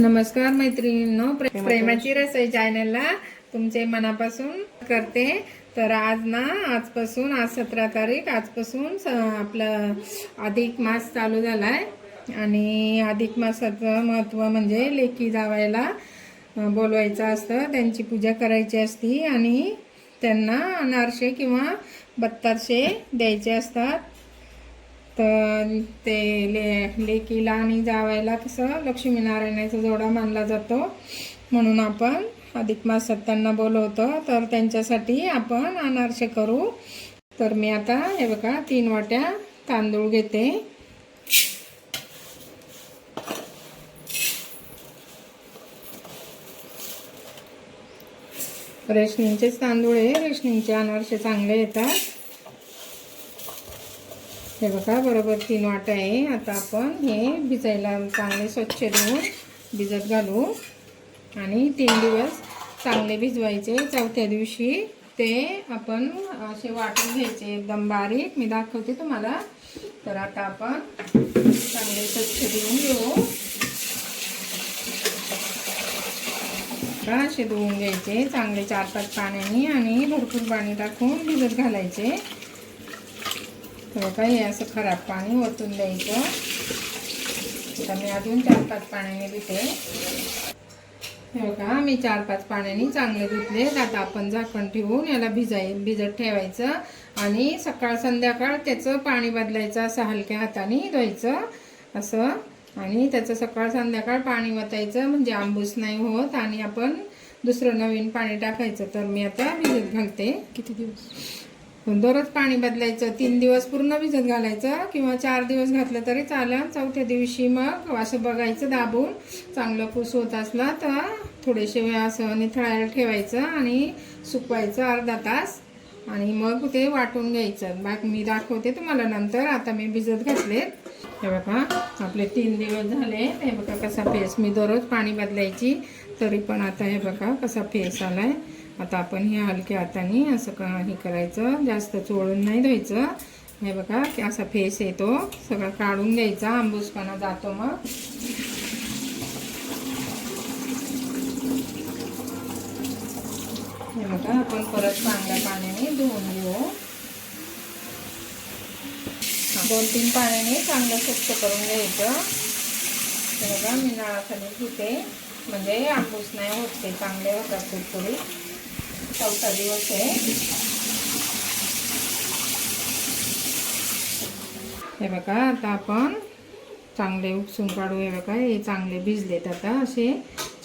नमस्कार मैत्रिणींनो, प्रेमाची रसोई चॅनलला तुमचे मनापासून करते। तर आजपासून आज 17 तारीख, आजपासून आपला अधिक मास चालू झालाय आणि अधिक मासाचं महत्त्व म्हणजे लेकी जावायला बोलवायचं असतं, त्यांची पूजा करायची असती आणि त्यांना अनारसे किंवा बत्तासे द्यायचे असतात। तर ते लेकीला आणि जावायला कसं लक्ष्मीनारायणाचा जोडा मानला जातो, म्हणून आपण अधिक मासात त्यांना बोलवतो। तर त्यांच्यासाठी आपण अनारसे करू। तर मी आता हे बघा 3 वाट्या तांदूळ घेते। रेशनिंगचेच तांदूळ आहे, रेशनिंगचे अनारसे चांगले येतात। हे बघा बरोबर 3 वाट्या आहे। आता आपण हे भिजायला चांगले स्वच्छ धुवून भिजत घालू आणि 3 दिवस चांगले भिजवायचे। चौथ्या दिवशी ते आपण असे वाटून घ्यायचे एकदम बारीक। मी दाखवते तुम्हाला। तर आता आपण चांगले स्वच्छ धुवून घेऊ। असे धुवून घ्यायचे चांगले 4-5 पाण्याने आणि भरपूर पाणी टाकून भिजत घालायचे। तर काही असं खराब पाणी ओतून द्यायचं। आता मी अजून 4-5 पाण्याने धुते। हे बघा मी 4-5 पाण्याने चांगले धुतले। आता आपण झाकण ठेवून याला भिजत ठेवायचं आणि सकाळ संध्याकाळ त्याचं पाणी बदलायचं, असं हलक्या हाताने धुवायचं असं, आणि त्याचं सकाळ संध्याकाळ पाणी वतायचं म्हणजे आंबूस नाही होत आणि आपण दुसरं नवीन पाणी टाकायचं। तर मी आता भिजत घालते। किती दिवस? दररोज पाणी बदलायचं। 3 दिवस पूर्ण भिजत घालायचं किंवा 4 दिवस घातलं तरी चालेल। चौथ्या दिवशी मग असं बघायचं दाबून, चांगलं कुस होत असला तर थोडेसे वेळ असं निथळायला ठेवायचं आणि सुकवायचं अर्धा तास आणि मग ते वाटून घ्यायचं। बाकी मी दाखवते तुम्हाला नंतर। आता मी भिजत घातलेत। हे बघा आपले 3 दिवस झाले। हे बघा कसा फेस, मी दररोज पाणी बदलायची तरी पण आता हे बघा कसा फेस आलाय। आता आपण हे हलक्या हाताने असं हे करायचं, जास्त चोळून नाही धुवायचं। हे बघा की असा फेस येतो, सगळं काढून घ्यायचा, आंबूसपणा जातो। मग हे बघा आपण परत चांगल्या पाण्याने धुवून घेऊ। 2-3 पाण्याने चांगलं स्वच्छ करून घ्यायचं। हे बघा मी नळाखाली धुते म्हणजे आंबूस नाही होत, ते चांगले होतात कुरकुरीत। चौथा दिवस आहे। हे बघा आता आपण चांगले उपसून काढू। हे बघा हे चांगले भिजलेत, आता असे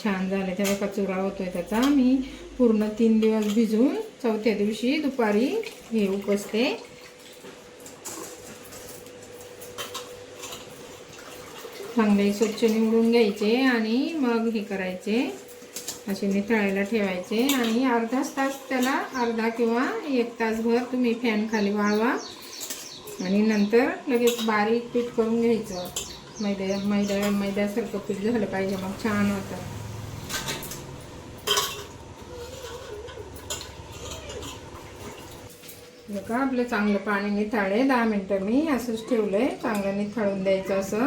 छान झाले। त्या बघा चुरा होतोय त्याचा। मी पूर्ण 3 दिवस भिजून चौथ्या दिवशी दुपारी हे उपसते। चांगले स्वच्छ निवडून घ्यायचे आणि मग हे करायचे, असे निथळायला ठेवायचे आणि अर्धा तास त्याला, अर्धा किंवा 1 तासभर तुम्ही फॅन खाली वाळवा आणि नंतर लगेच बारीक पीठ करून घ्यायचं। मैद्यासारखं पीठ झालं पाहिजे, मग छान होतं। बघा आपलं चांगलं पाणी निथळले। 10 मिनटं मी असंच ठेवलंय, चांगलं निथळून द्यायचं असं।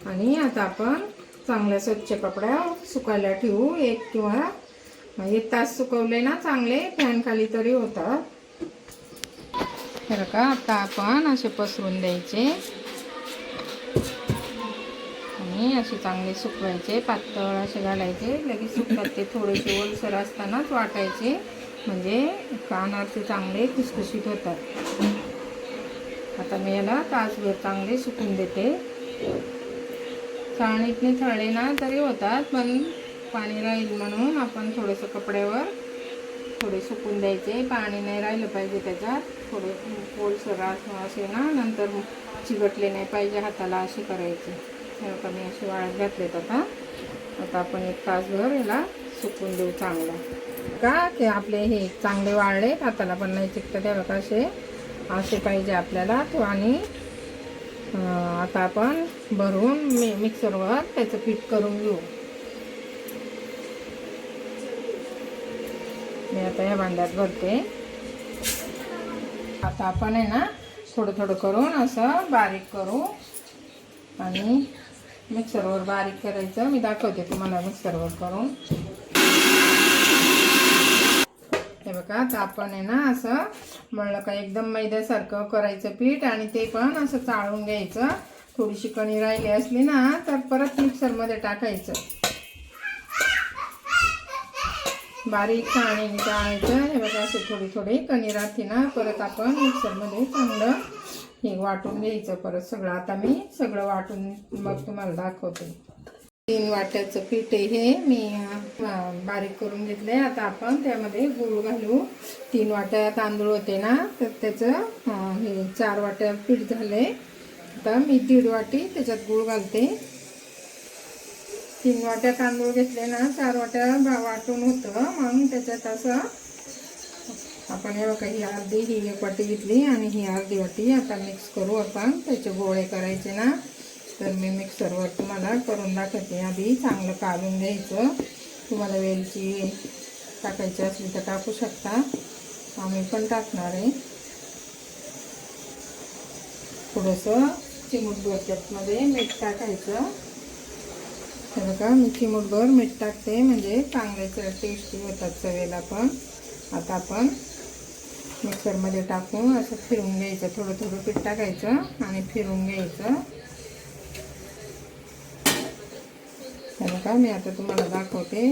आणि आता आपण चांगल्या स्वच्छ कपड्या सुकायला ठेवू। 1 किंवा 1 तास सुकवले ना चांगले फॅन खाली तरी होतात। तर का आता आपण असे पसरून द्यायचे आणि असे चांगले सुकवायचे, पातळ असे घालायचे, लगेच सुकतात ते। थोडेसे ओलसर असतानाच वाटायचे म्हणजे अनारसे चांगले खुसखुशीत होतात। आता मी याला तासभर चांगले सुकून देते। चाळणीतने थळले ना तरी होतात, पण पाणी राहील म्हणून आपण थोडंसं कपड्यावर थोडे सुकून द्यायचे। पाणी नाही राहिलं पाहिजे त्याच्यात, थोडे ओलसर असे ना, नंतर चिकटले नाही पाहिजे हाताला, असे करायचे। हे मी असे वाळत घातलेत। आता आपण 1 तासभर याला सुकून देऊ चांगलं का ते आपले हे चांगले वाळले, हाताला पण नाही चिकटत। हे बघा असे पाहिजे आपल्याला तो। आणि आता आपण भरून मिक्सरवर त्याचं पीठ करून घेऊ। मी आता या भांड्यात भरते। आता आपण आहे ना थोडं थोडं करून असं बारीक करू आणि मिक्सरवर बारीक करायचं. मी दाखवते तुम्हाला मिक्सरवर करून. हे बघा, आता आपण आहे ना असं मळलं का एकदम मैद्यासारखं करायचं पीठ आणि ते पण असं चाळून घ्यायचं. थोडीशी कणी राहिली असली ना तर परत मिक्सरमध्ये टाकायचं. बारीक चाळणीने चाळायचं. हे बघा, असे थोडी थोडी कणी राहते ना, परत आपण मिक्सरमध्ये चांगलं हे वाटून घ्यायचं परत सगळं. आता मी सगळं वाटून मग तुम्हाला दाखवते. 3 वाट्याचं पीठ आहे हे मी बारीक करून घेतलंय. आता आपण त्यामध्ये गूळ घालू. 3 वाट्या तांदूळ होते ना, तर त्याचं हे 4 वाट्या पीठ झालंय. आता मी 1.5 वाटी त्याच्यात गूळ घालते. 3 वाट्या तांदूळ घेतले ना, 4 वाट्या वाटून होतं. मग त्याच्यात असं आपण हे बघा, ही अर्धी ही 1 वाटी घेतली आणि ही अर्धी वाटी. आता मिक्स करू आपण. त्याचे गोळे करायचे ना, तर मी मिक्सरवर तुम्हाला करून दाखवते. आधी चांगलं काढून घ्यायचं. तुम्हाला वेलची टाकायची असली तर टाकू शकता. आम्ही पण टाकणार आहे. थोडंसं चिमूटभर त्यामध्ये मीठ टाकायचं. हे बघा, मी चिमूटभर मीठ टाकते म्हणजे चांगले टेस्टी होतात चवेला पण. आता आपण मिक्सरमध्ये टाकून असं फिरून घ्यायचं. थोडं थोडं पीठ टाकायचं आणि फिरून घ्यायचं. हे बघा, मी आता तुम्हाला दाखवते.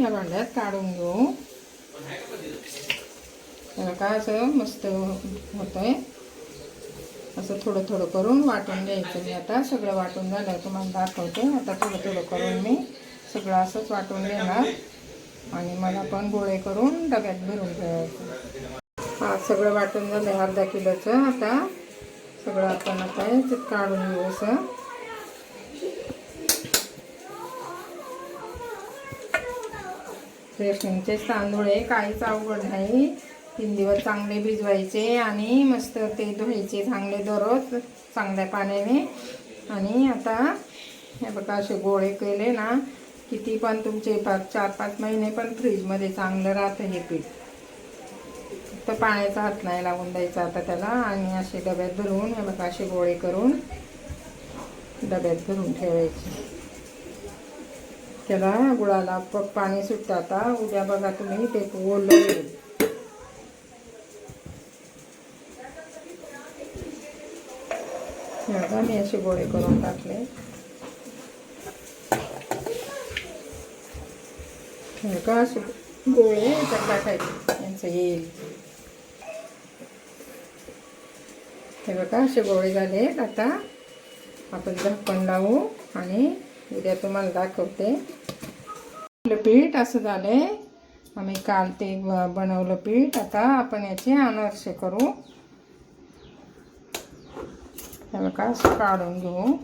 या भांड्यात काढून घेऊ. हे बघा, असं मस्त होतंय. असं थोडं थोडं करून वाटून घ्यायचं. मी आता सगळं वाटून झालं तुम्हाला दाखवते. आता थोडं थोडं करून मी सगळं असंच वाटून घेणार आणि मला पण गोळे करून डब्यात भरून ठेवायचं. हा, सगळं वाटून झालं अर्धा किलोचं. आता सगळं आपण आता याच्यात काढून घेऊ. असं रेशनिंगचे तांदूळ आहे, काहीच अवघड नाही. 3 दिवस चांगले भिजवायचे आणि मस्त ते धुवायचे चांगले दररोज चांगल्या पाण्याने. आणि आता हे बघा, असे गोळे केले ना, किती पण तुमचे 4-5 महिने पण फ्रीजमध्ये चांगलं राहतं हे पीठ. फक्त पाण्याचा हात नाही लागून द्यायचा आता त्याला. आणि असे डब्यात भरून हे बघा, असे गोळे करून डब्यात भरून ठेवायचे. त्याला गुळाला पाणी सुटतं. आता उद्या बघा तुम्ही ते ओलं होईल. बघा, मी असे गोळे करून टाकले. बघा, असे गोळे याच्यात टाकायचे, यांचं येईल. हे बघा, असे गोळे झाले. आता आपण झाकण लावू आणि उद्या तुम्हाला दाखवते. आपलं पीठ असं झालंय. आम्ही काल ते बनवलं पीठ. आता आपण याचे अनारसे करू. हे बघा, असं काढून घेऊ.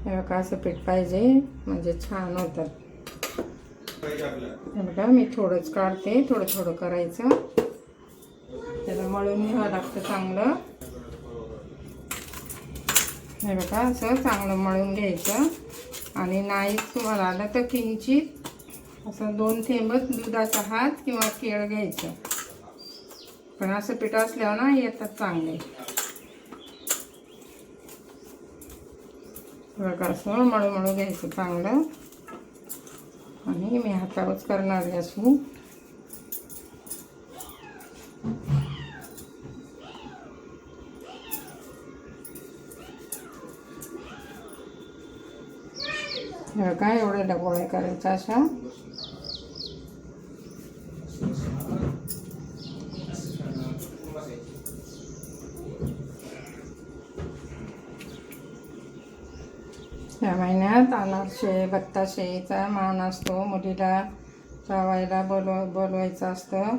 हे बघा, असं पीठ पाहिजे म्हणजे छान होतात. हे बघा, मी थोडंच काढते. थोडं थोडं करायचं. त्याला मळून घ्यावं लागतं चांगलं. हे बघा, असं चांगलं मळून घ्यायचं. आणि नाही तुम्हाला आलं तर किंचित असं 2 थेंब दुधाचा हात किंवा केळ घ्यायचं. पण असं पीठ असल्यावर ना येतात चांगले. बघा, असं मळू मळू घ्यायचं चांगलं. आणि मी हातावरच करणार आहे असं. बघा, एवढ्या गोळ्या करायच्या अशा. या महिन्यात अनारसे बत्ताशेचा मान असतो. मुलीला जावायला बोलवायचं असतं.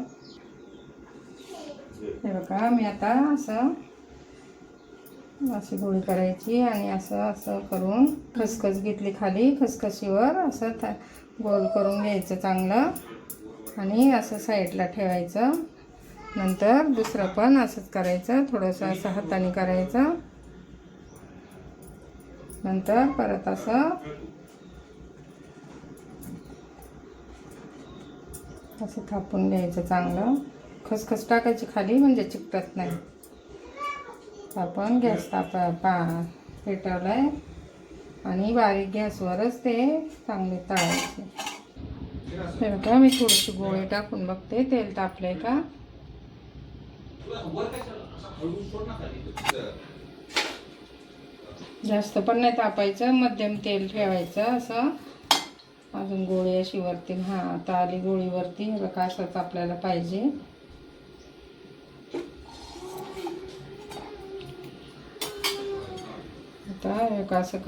हे बघा, मी आता असं अशी गोळी करायची आणि असं असं करून खसखस घेतली खाली. खसखशीवर असं गोल करून घ्यायचं चांगलं आणि असं साईडला ठेवायचं. नंतर दुसरं पण असंच करायचं. थोडंसं असं हाताने करायचं. नंतर परत असं थापून घ्यायचं चांगलं. खसखस टाकायची खाली म्हणजे चिकटत नाही. आपण गॅस पेटवलाय आणि बारीक गॅसवरच ते चांगले तळायचे. हे बघा मी थोडीशी गोळी टाकून बघते तेल तापलंय का. जास्त पण नाही तापायचं, मध्यम तेल ठेवायचं असं. अजून गोळी अशी वरती, हां आता आली गोळी वरती. हे बघा असंच आपल्याला पाहिजे. आता हे बघा असं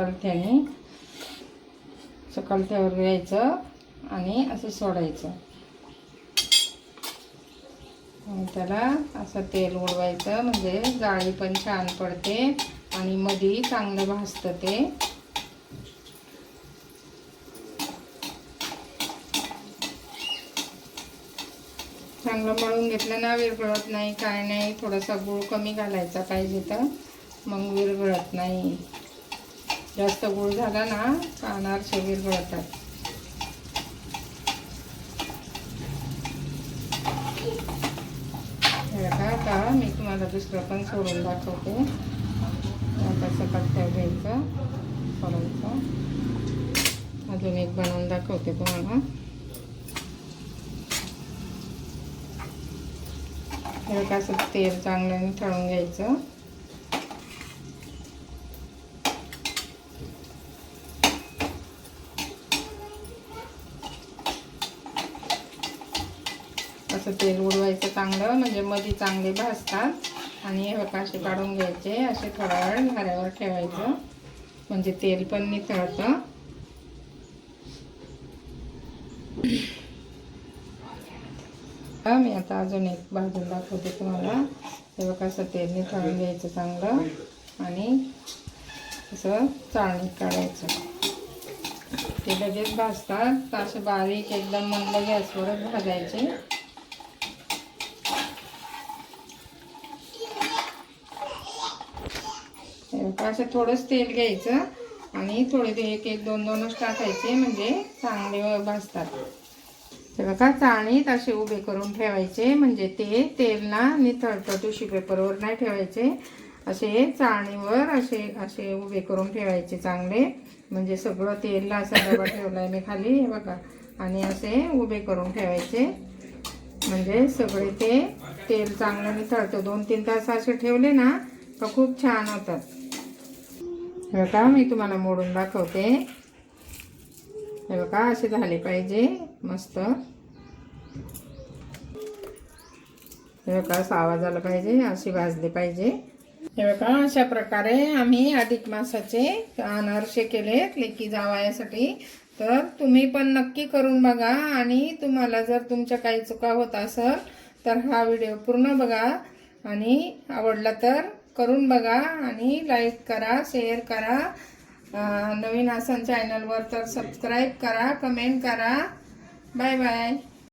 कलथ्यावर घ्यायचं आणि असं सोडायचं आणि त्याला असं तेल उडवायचं म्हणजे जाळी पण छान पडते आणि मध्ये चांगलं भाजतं ते. चांगलं मळून घेतलं ना विरघळत नाही, काय नाही. थोडासा गूळ कमी घालायचा पाहिजे तर मग विरघळत नाही. जास्त गूळ झाला ना अनारसे विरघळतात. आता मी तुम्हाला दुसरं पण सोडून दाखवते. आता कट्ट्या घ्यायचं, सोडायचं. अजून एक बनवून दाखवते तुम्हाला. हे कसं तेल चांगलं तळून घ्यायचं. असं तेल उडवायचं चांगलं म्हणजे मध्ये चांगले भाजतात. आणि हे बघा असे काढून घ्यायचे, असे थोडा वेळ झाऱ्यावर ठेवायचं म्हणजे तेल पण निथळतं. मी आता अजून एक भाजून दाखवते तुम्हाला. हे बघा असं तेल निथळून घ्यायचं चांगलं आणि असं चाळणीत काढायचं. ते लगेच भाजतात. असे बारीक एकदम मंद गॅसवरच भाजायचे. असं थोडंच तेल घ्यायचं आणि थोडे ते एक दोनच टाकायचे म्हणजे चांगले भाजतात. ते बघा चाळणीत असे उभे करून ठेवायचे म्हणजे ते तेल ना निथळतं. टिश्यू पेपरवर नाही ठेवायचे, असे चाळणीवर असे उभे करून ठेवायचे चांगले म्हणजे सगळं तेल असा डबा ठेवलाय मी खाली. हे बघा आणि असे उभे करून ठेवायचे म्हणजे सगळे ते तेल चांगलं निथळतं. 2-3 तास असे ठेवले ना तर खूप छान होतात. हे बघा मी तुम्हाला मोडून दाखवते. हे बघा असे झाले पाहिजे मस्त. हे बघा असा आवाज आला पाहिजे, असे भाजले पाहिजे. हे बघा अशा प्रकारे आम्ही अधिक मासाचे अनारसे केलेत लेकी जावयासाठी. तर तुम्ही पण नक्की करून बघा आणि तुम्हाला जर तुमच्या काही चुका होत असेल तर हा व्हिडिओ पूर्ण बघा आणि आवडला तर करून बघा आणि लाईक करा, शेअर करा. नवीन असाल चॅनलवर तर सबस्क्राईब करा, कमेंट करा. Bye bye.